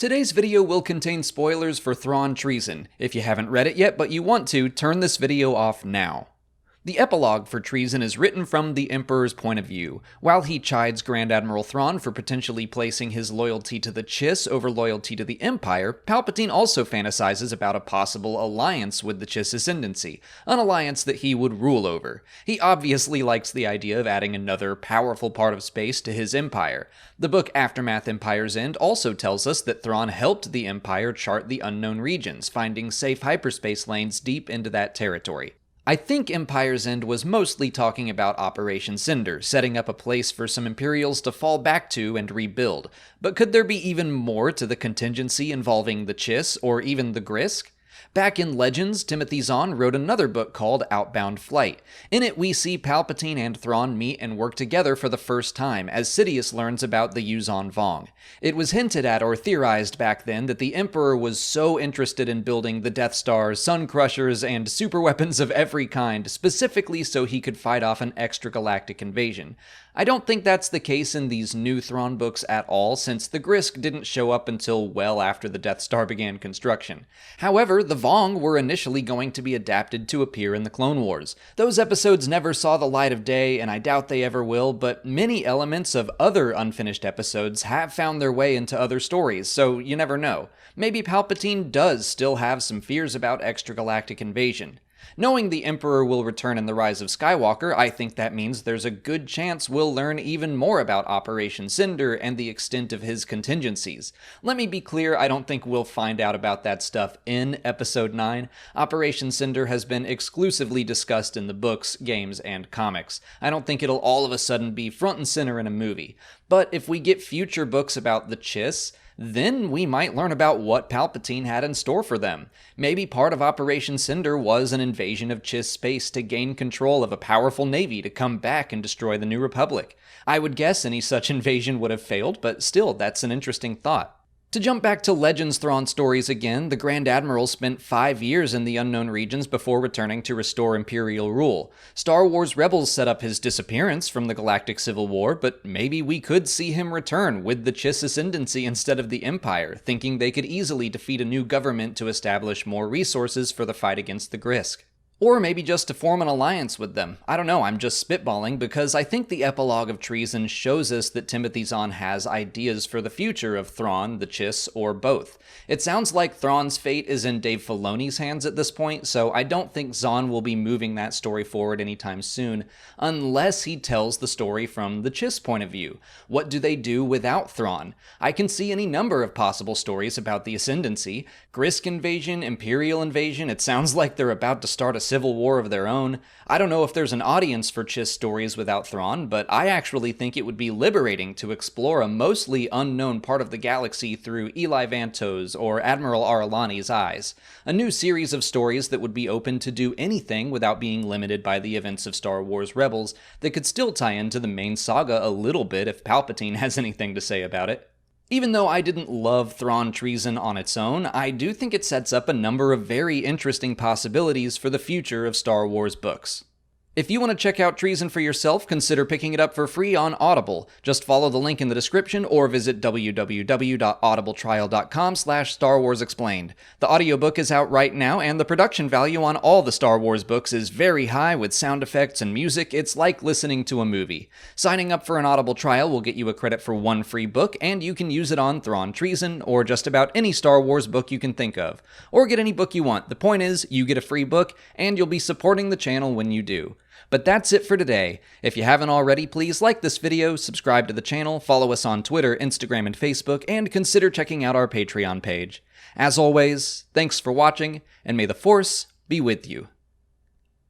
Today's video will contain spoilers for Thrawn Treason. If you haven't read it yet but you want to, turn this video off now. The epilogue for Treason is written from the Emperor's point of view. While he chides Grand Admiral Thrawn for potentially placing his loyalty to the Chiss over loyalty to the Empire, Palpatine also fantasizes about a possible alliance with the Chiss Ascendancy, an alliance that he would rule over. He obviously likes the idea of adding another powerful part of space to his empire. The book Aftermath Empire's End also tells us that Thrawn helped the Empire chart the unknown regions, finding safe hyperspace lanes deep into that territory. I think Empire's End was mostly talking about Operation Cinder, setting up a place for some Imperials to fall back to and rebuild. But could there be even more to the contingency involving the Chiss, or even the Grisk? Back in Legends, Timothy Zahn wrote another book called Outbound Flight. In it, we see Palpatine and Thrawn meet and work together for the first time, as Sidious learns about the Yuuzhan Vong. It was hinted at or theorized back then that the Emperor was so interested in building the Death Star, Sun Crushers, and superweapons of every kind, specifically so he could fight off an extragalactic invasion. I don't think that's the case in these new Thrawn books at all, since the Grisk didn't show up until well after the Death Star began construction. However, the Vong were initially going to be adapted to appear in the Clone Wars. Those episodes never saw the light of day, and I doubt they ever will, but many elements of other unfinished episodes have found their way into other stories, so you never know. Maybe Palpatine does still have some fears about extragalactic invasion. Knowing the Emperor will return in The Rise of Skywalker, I think that means there's a good chance we'll learn even more about Operation Cinder and the extent of his contingencies. Let me be clear, I don't think we'll find out about that stuff in Episode 9. Operation Cinder has been exclusively discussed in the books, games, and comics. I don't think it'll all of a sudden be front and center in a movie. But if we get future books about the Chiss, then we might learn about what Palpatine had in store for them. Maybe part of Operation Cinder was an invasion of Chiss space to gain control of a powerful navy to come back and destroy the New Republic. I would guess any such invasion would have failed, but still, that's an interesting thought. To jump back to Legends Thrawn stories again, the Grand Admiral spent 5 years in the unknown regions before returning to restore Imperial rule. Star Wars Rebels set up his disappearance from the Galactic Civil War, but maybe we could see him return with the Chiss Ascendancy instead of the Empire, thinking they could easily defeat a new government to establish more resources for the fight against the Grisk. Or maybe just to form an alliance with them. I don't know, I'm just spitballing because I think the epilogue of Treason shows us that Timothy Zahn has ideas for the future of Thrawn, the Chiss, or both. It sounds like Thrawn's fate is in Dave Filoni's hands at this point, so I don't think Zahn will be moving that story forward anytime soon, unless he tells the story from the Chiss point of view. What do they do without Thrawn? I can see any number of possible stories about the Ascendancy. Grisk invasion, Imperial invasion, it sounds like they're about to start a civil war of their own. I don't know if there's an audience for Chiss stories without Thrawn, but I actually think it would be liberating to explore a mostly unknown part of the galaxy through Eli Vanto's or Admiral Ar'alani's eyes. A new series of stories that would be open to do anything without being limited by the events of Star Wars Rebels, that could still tie into the main saga a little bit if Palpatine has anything to say about it. Even though I didn't love Thrawn Treason on its own, I do think it sets up a number of very interesting possibilities for the future of Star Wars books. If you want to check out Treason for yourself, consider picking it up for free on Audible. Just follow the link in the description or visit www.audibletrial.com/Star Wars Explained. The audiobook is out right now, and the production value on all the Star Wars books is very high with sound effects and music. It's like listening to a movie. Signing up for an Audible trial will get you a credit for 1 free book, and you can use it on Thrawn Treason or just about any Star Wars book you can think of. Or get any book you want. The point is, you get a free book, and you'll be supporting the channel when you do. But that's it for today. If you haven't already, please like this video, subscribe to the channel, follow us on Twitter, Instagram, and Facebook, and consider checking out our Patreon page. As always, thanks for watching, and may the Force be with you.